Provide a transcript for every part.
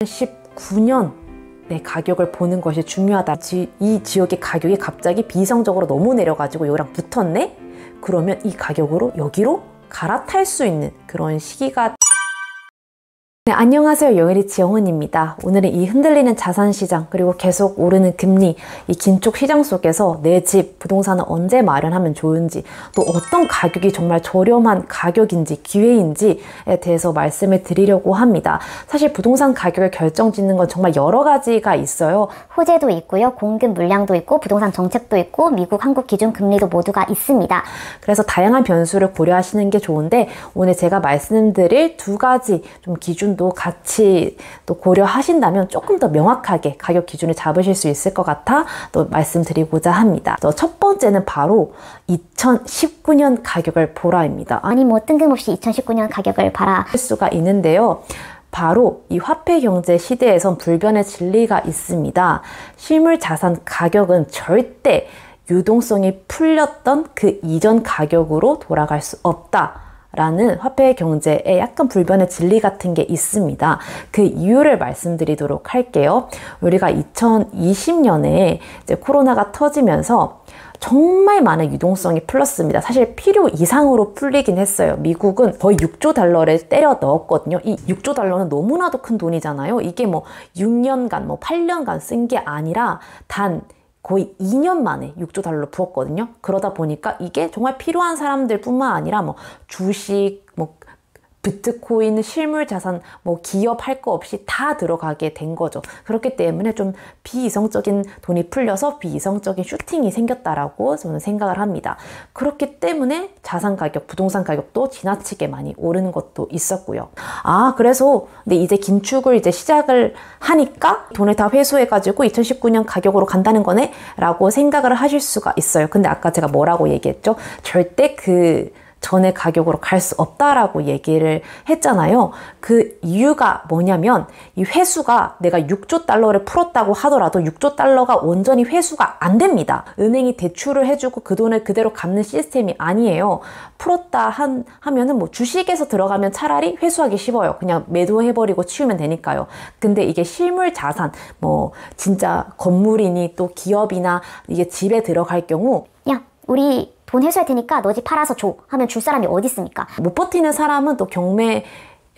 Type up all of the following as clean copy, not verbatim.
2019년 내 가격을 보는 것이 중요하다. 이 지역의 가격이 갑자기 비이성적으로 너무 내려가지고 여기랑 붙었네? 그러면 이 가격으로 여기로 갈아탈 수 있는 그런 시기가 네, 안녕하세요. 영일이치 영은입니다. 오늘은 이 흔들리는 자산시장 그리고 계속 오르는 금리 이 긴축 시장 속에서 내 집, 부동산을 언제 마련하면 좋은지 또 어떤 가격이 정말 저렴한 가격인지 기회인지에 대해서 말씀을 드리려고 합니다. 사실 부동산 가격을 결정짓는 건 정말 여러 가지가 있어요. 호재도 있고요. 공급 물량도 있고 부동산 정책도 있고 미국, 한국 기준 금리도 모두가 있습니다. 그래서 다양한 변수를 고려하시는 게 좋은데 오늘 제가 말씀드릴 두 가지 좀 기준도 같이 또 고려하신다면 조금 더 명확하게 가격 기준을 잡으실 수 있을 것 같아 또 말씀드리고자 합니다. 첫 번째는 바로 2019년 가격을 보라입니다. 아니 뭐 뜬금없이 2019년 가격을 봐라 할 수가 있는데요. 바로 이 화폐 경제 시대에선 불변의 진리가 있습니다. 실물 자산 가격은 절대 유동성이 풀렸던 그 이전 가격으로 돌아갈 수 없다. 라는 화폐 경제에 약간 불변의 진리 같은 게 있습니다. 그 이유를 말씀드리도록 할게요. 우리가 2020년에 이제 코로나가 터지면서 정말 많은 유동성이 풀렸습니다. 사실 필요 이상으로 풀리긴 했어요. 미국은 거의 6조 달러를 때려 넣었거든요. 이 6조 달러는 너무나도 큰 돈이잖아요. 이게 뭐 6년간, 뭐 8년간 쓴 게 아니라 단 거의 2년 만에 6조 달러를 부었거든요. 그러다 보니까 이게 정말 필요한 사람들 뿐만 아니라 뭐 주식, 뭐 비트코인, 실물 자산, 뭐 기업 할 거 없이 다 들어가게 된 거죠. 그렇기 때문에 좀 비이성적인 돈이 풀려서 비이성적인 슈팅이 생겼다라고 저는 생각을 합니다. 그렇기 때문에 자산 가격, 부동산 가격도 지나치게 많이 오르는 것도 있었고요. 그래서 근데 이제 긴축을 이제 시작을 하니까 돈을 다 회수해가지고 2019년 가격으로 간다는 거네? 라고 생각을 하실 수가 있어요. 근데 아까 제가 뭐라고 얘기했죠? 절대 그 전의 가격으로 갈 수 없다라고 얘기를 했잖아요. 그 이유가 뭐냐면 이 회수가 내가 6조 달러를 풀었다고 하더라도 6조 달러가 온전히 회수가 안 됩니다. 은행이 대출을 해주고 그 돈을 그대로 갚는 시스템이 아니에요. 풀었다 하면은 뭐 주식에서 들어가면 차라리 회수하기 쉽어요. 그냥 매도해버리고 치우면 되니까요. 근데 이게 실물 자산, 뭐 진짜 건물이니 또 기업이나 이게 집에 들어갈 경우 야 우리 돈 회수할 테니까 너 집 팔아서 줘 하면 줄 사람이 어디 있습니까? 못 버티는 사람은 또 경매에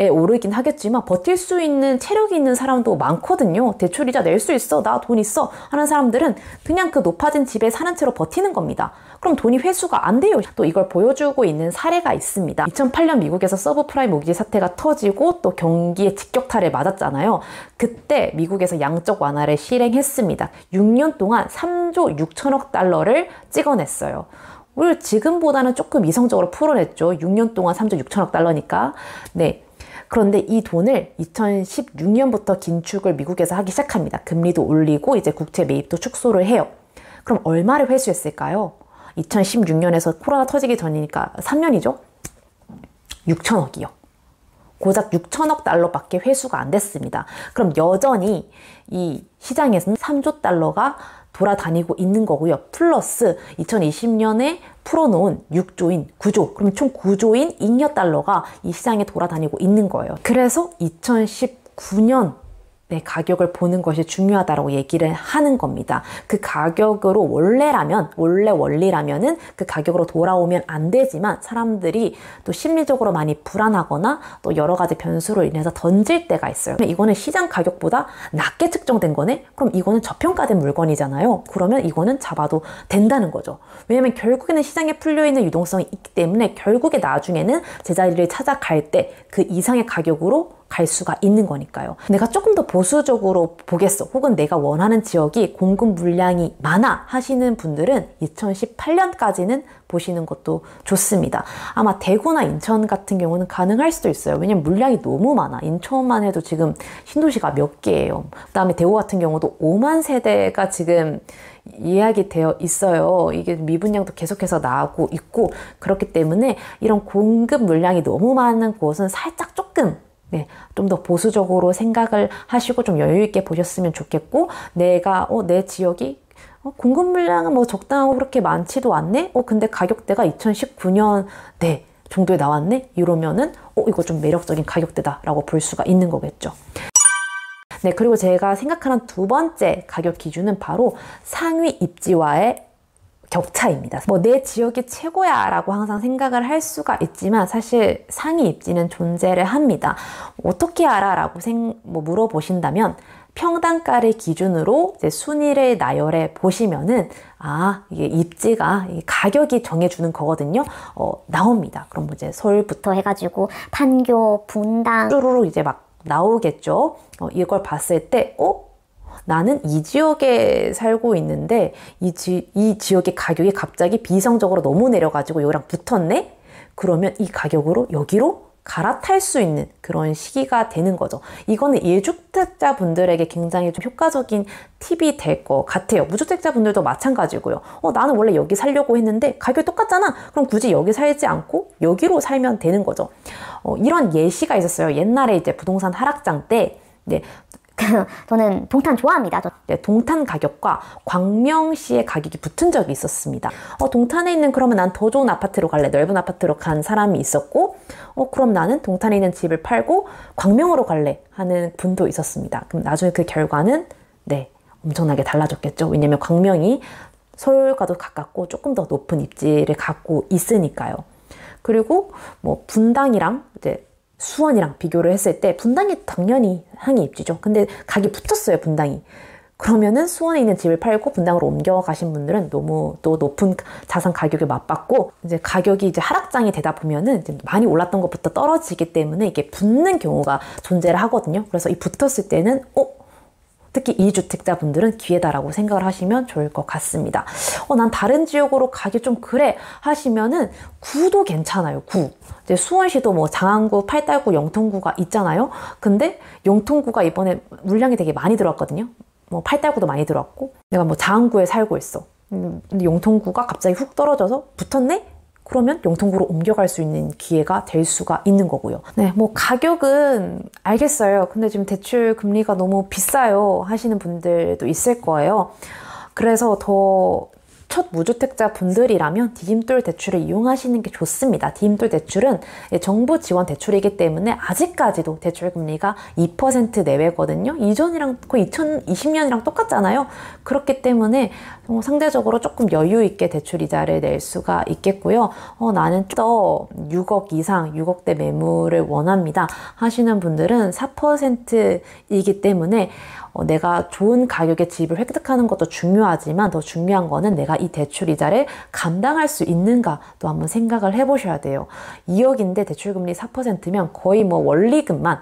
오르긴 하겠지만 버틸 수 있는 체력이 있는 사람도 많거든요. 대출이자 낼 수 있어, 나 돈 있어 하는 사람들은 그냥 그 높아진 집에 사는 채로 버티는 겁니다. 그럼 돈이 회수가 안 돼요. 또 이걸 보여주고 있는 사례가 있습니다. 2008년 미국에서 서브프라임 모기지 사태가 터지고 또 경기에 직격탄을 맞았잖아요. 그때 미국에서 양적 완화를 실행했습니다. 6년 동안 3조 6천억 달러를 찍어냈어요. 오히려 지금보다는 조금 이성적으로 풀어냈죠. 6년 동안 3조 6천억 달러니까. 네. 그런데 이 돈을 2016년부터 긴축을 미국에서 하기 시작합니다. 금리도 올리고 이제 국채 매입도 축소를 해요. 그럼 얼마를 회수했을까요? 2016년에서 코로나 터지기 전이니까 3년이죠? 6천억이요. 고작 6천억 달러밖에 회수가 안 됐습니다. 그럼 여전히 이 시장에서는 3조 달러가 돌아다니고 있는 거고요. 플러스 2020년에 풀어놓은 6조인 9조, 그럼 총 9조인 잉여 달러가 이 시장에 돌아다니고 있는 거예요. 그래서 2019년 내 가격을 보는 것이 중요하다고 얘기를 하는 겁니다. 그 가격으로 원래 원리라면은 그 가격으로 돌아오면 안 되지만 사람들이 또 심리적으로 많이 불안하거나 또 여러 가지 변수로 인해서 던질 때가 있어요. 이거는 시장 가격보다 낮게 측정된 거네? 그럼 이거는 저평가된 물건이잖아요. 그러면 이거는 잡아도 된다는 거죠. 왜냐면 결국에는 시장에 풀려있는 유동성이 있기 때문에 결국에 나중에는 제자리를 찾아갈 때 그 이상의 가격으로 갈 수가 있는 거니까요. 내가 조금 더 보수적으로 보겠어. 혹은 내가 원하는 지역이 공급 물량이 많아 하시는 분들은 2018년까지는 보시는 것도 좋습니다. 아마 대구나 인천 같은 경우는 가능할 수도 있어요. 왜냐면 물량이 너무 많아. 인천만 해도 지금 신도시가 몇 개예요. 그 다음에 대구 같은 경우도 5만 세대가 지금 예약이 되어 있어요. 이게 미분양도 계속해서 나오고 있고 그렇기 때문에 이런 공급 물량이 너무 많은 곳은 살짝 조금 좀 더 보수적으로 생각을 하시고 좀 여유 있게 보셨으면 좋겠고 내가 내 지역이 공급 물량은 뭐 적당하고 그렇게 많지도 않네? 근데 가격대가 2019년 정도에 나왔네? 이러면은 이거 좀 매력적인 가격대다 라고 볼 수가 있는 거겠죠. 네, 그리고 제가 생각하는 두 번째 가격 기준은 바로 상위 입지와의 격차입니다. 뭐 내 지역이 최고야 라고 항상 생각을 할 수가 있지만 사실 상위 입지는 존재를 합니다. 어떻게 알아? 라고 물어보신다면 평당가를 기준으로 이제 순위를 나열해 보시면은 이게 입지가 가격이 정해주는 거거든요. 나옵니다. 그럼 이제 서울부터 해가지고 판교, 분당 쭈루루 이제 막 나오겠죠. 이걸 봤을 때 나는 이 지역에 살고 있는데 이 지역의 가격이 갑자기 비이성적으로 너무 내려가지고 여기랑 붙었네? 그러면 이 가격으로 여기로 갈아탈 수 있는 그런 시기가 되는 거죠. 이거는 1주택자 분들에게 굉장히 좀 효과적인 팁이 될 것 같아요. 무주택자 분들도 마찬가지고요. 나는 원래 여기 살려고 했는데 가격이 똑같잖아. 그럼 굳이 여기 살지 않고 여기로 살면 되는 거죠. 이런 예시가 있었어요. 옛날에 이제 부동산 하락장 때 네, 저는 동탄 좋아합니다. 네, 동탄 가격과 광명시의 가격이 붙은 적이 있었습니다. 동탄에 있는 그러면 난 더 좋은 아파트로 갈래. 넓은 아파트로 간 사람이 있었고 그럼 나는 동탄에 있는 집을 팔고 광명으로 갈래 하는 분도 있었습니다. 그럼 나중에 그 결과는 네, 엄청나게 달라졌겠죠. 왜냐면 광명이 서울과도 가깝고 조금 더 높은 입지를 갖고 있으니까요. 그리고 뭐 분당이랑 이제 수원이랑 비교를 했을 때 분당이 당연히 상위 입지죠. 근데 가격이 붙었어요, 분당이. 그러면은 수원에 있는 집을 팔고 분당으로 옮겨가신 분들은 너무 또 높은 자산 가격에 맞받고 이제 가격이 이제 하락장이 되다 보면은 이제 많이 올랐던 것부터 떨어지기 때문에 이게 붙는 경우가 존재를 하거든요. 그래서 이 붙었을 때는 특히 2주택자 분들은 기회다라고 생각을 하시면 좋을 것 같습니다. 난 다른 지역으로 가기 좀 그래 하시면은 구도 괜찮아요. 구. 이제 수원시도 뭐 장안구, 팔달구, 영통구가 있잖아요. 근데 영통구가 이번에 물량이 되게 많이 들어왔거든요. 뭐 팔달구도 많이 들어왔고 내가 뭐 장안구에 살고 있어. 근데 영통구가 갑자기 훅 떨어져서 붙었네? 그러면 영통구로 옮겨갈 수 있는 기회가 될 수가 있는 거고요. 네, 뭐 가격은 알겠어요. 근데 지금 대출 금리가 너무 비싸요 하시는 분들도 있을 거예요. 그래서 더 첫 무주택자 분들이라면 디딤돌 대출을 이용하시는 게 좋습니다. 디딤돌 대출은 정부 지원 대출이기 때문에 아직까지도 대출 금리가 2% 내외거든요. 이전이랑 거의 2020년이랑 똑같잖아요. 그렇기 때문에 상대적으로 조금 여유 있게 대출 이자를 낼 수가 있겠고요. 나는 더 6억 이상, 6억대 매물을 원합니다 하시는 분들은 4%이기 때문에 내가 좋은 가격의 집을 획득하는 것도 중요하지만 더 중요한 거는 내가 이 대출 이자를 감당할 수 있는가 또 한번 생각을 해보셔야 돼요. 2억인데 대출금리 4%면 거의 뭐 원리금만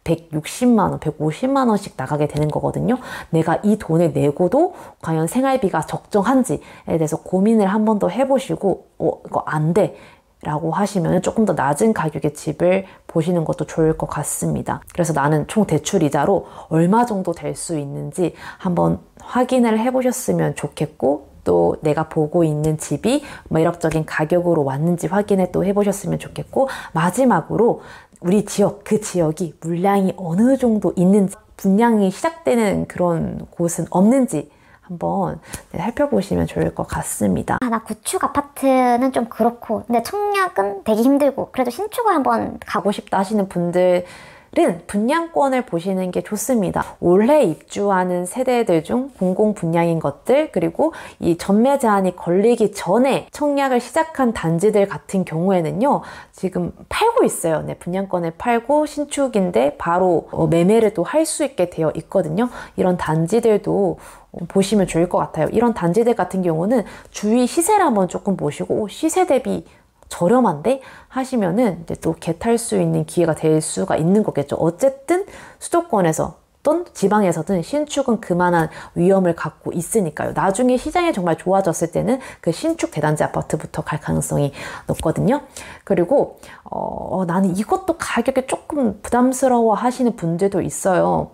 160만 원, 150만 원씩 나가게 되는 거거든요. 내가 이 돈을 내고도 과연 생활비가 적정한지에 대해서 고민을 한 번 더 해보시고 이거 안 돼 라고 하시면 조금 더 낮은 가격의 집을 보시는 것도 좋을 것 같습니다. 그래서 나는 총 대출 이자로 얼마 정도 될 수 있는지 한번 확인을 해보셨으면 좋겠고 또 내가 보고 있는 집이 매력적인 가격으로 왔는지 확인을 또 해보셨으면 좋겠고 마지막으로 우리 지역, 그 지역이 물량이 어느 정도 있는지 분양이 시작되는 그런 곳은 없는지 한번 살펴보시면 좋을 것 같습니다. 나 구축 아파트는 좀 그렇고 근데 청약은 되게 힘들고 그래도 신축을 한번 가고 싶다 하시는 분들은 분양권을 보시는 게 좋습니다. 올해 입주하는 세대들 중 공공 분양인 것들 그리고 이 전매 제한이 걸리기 전에 청약을 시작한 단지들 같은 경우에는요. 지금 팔고 있어요. 네, 분양권을 팔고 신축인데 바로 매매를 또 할 수 있게 되어 있거든요. 이런 단지들도 보시면 좋을 것 같아요. 이런 단지들 같은 경우는 주위 시세를 한번 조금 보시고 시세 대비 저렴한데 하시면은 이제 또 겟할 수 있는 기회가 될 수가 있는 거겠죠. 어쨌든 수도권에서 또는 지방에서든 신축은 그만한 위험을 갖고 있으니까요. 나중에 시장이 정말 좋아졌을 때는 그 신축 대단지 아파트부터 갈 가능성이 높거든요. 그리고 나는 이것도 가격이 조금 부담스러워 하시는 분들도 있어요.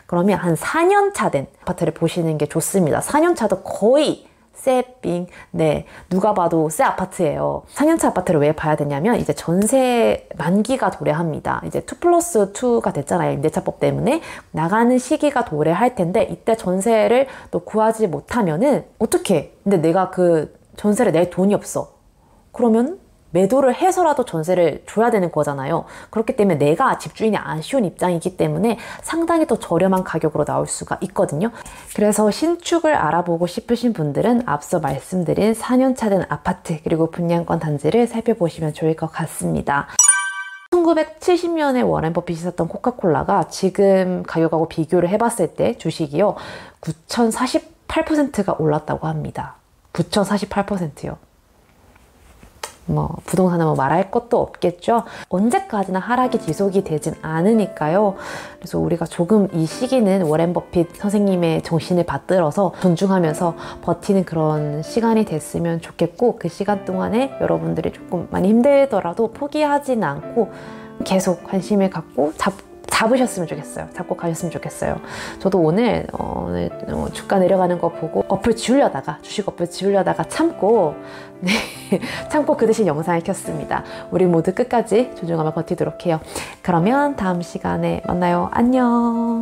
그러면 한 4년 차 된 아파트를 보시는 게 좋습니다. 4년 차도 거의 새삥, 네, 누가 봐도 새 아파트예요. 4년차 아파트를 왜 봐야 되냐면 이제 전세 만기가 도래합니다. 이제 2+2가 됐잖아요. 임대차법 때문에 나가는 시기가 도래할 텐데 이때 전세를 또 구하지 못하면은 어떡해? 근데 내가 그 전세를 낼 돈이 없어. 그러면 매도를 해서라도 전세를 줘야 되는 거잖아요. 그렇기 때문에 내가 집주인이 아쉬운 입장이기 때문에 상당히 더 저렴한 가격으로 나올 수가 있거든요. 그래서 신축을 알아보고 싶으신 분들은 앞서 말씀드린 4년차 된 아파트 그리고 분양권 단지를 살펴보시면 좋을 것 같습니다. 1970년에 워렌 버핏이 샀던 코카콜라가 지금 가격하고 비교를 해봤을 때 주식이요 9,048%가 올랐다고 합니다. 9,048%요. 뭐 부동산은 뭐 말할 것도 없겠죠. 언제까지나 하락이 지속이 되진 않으니까요. 그래서 우리가 조금 이 시기는 워렌 버핏 선생님의 정신을 받들어서 존중하면서 버티는 그런 시간이 됐으면 좋겠고, 그 시간 동안에 여러분들이 조금 많이 힘들더라도 포기하지는 않고 계속 관심을 갖고 잡으셨으면 좋겠어요. 잡고 가셨으면 좋겠어요. 저도 오늘 주가 내려가는 거 보고 어플 지우려다가, 주식 어플 지우려다가 참고 참고 그 대신 영상을 켰습니다. 우리 모두 끝까지 존중하며 버티도록 해요. 그러면 다음 시간에 만나요. 안녕.